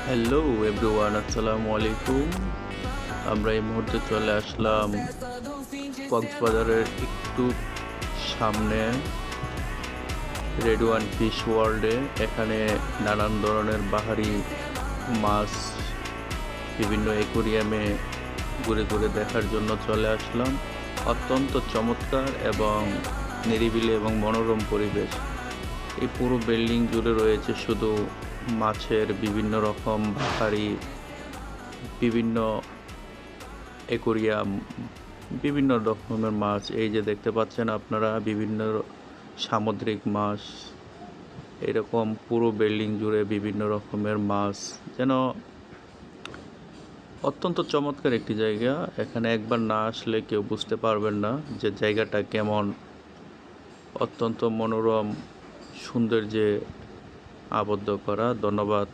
Hello everyone, আসসালামু আলাইকুম। আমরা এই মুহূর্তে চলে আসলাম কক্সবাজারের একটু সামনে রেডওয়ান ফিশ ওয়ার্ল্ডে। এখানে নানান ধরনের বাহারি মাছ বিভিন্ন অ্যাকোরিয়ামে ঘুরে ঘুরে দেখার জন্য চলে আসলাম। অত্যন্ত চমৎকার এবং নিরিবিলি এবং মনোরম পরিবেশ। এই পুরো বিল্ডিং জুড়ে রয়েছে শুধু মাছের বিভিন্ন রকম বাহারি, বিভিন্ন অ্যাকোরিয়াম, বিভিন্ন রকমের মাছ। এই যে দেখতে পাচ্ছেন আপনারা, বিভিন্ন সামুদ্রিক মাছ। এরকম পুরো বিল্ডিং জুড়ে বিভিন্ন রকমের মাছ, যেন অত্যন্ত চমৎকার একটি জায়গা। এখানে একবার না আসলে কেউ বুঝতে পারবেন না যে জায়গাটা কেমন। অত্যন্ত মনোরম সৌন্দর্যে আবদ্ধ করা। ধন্যবাদ।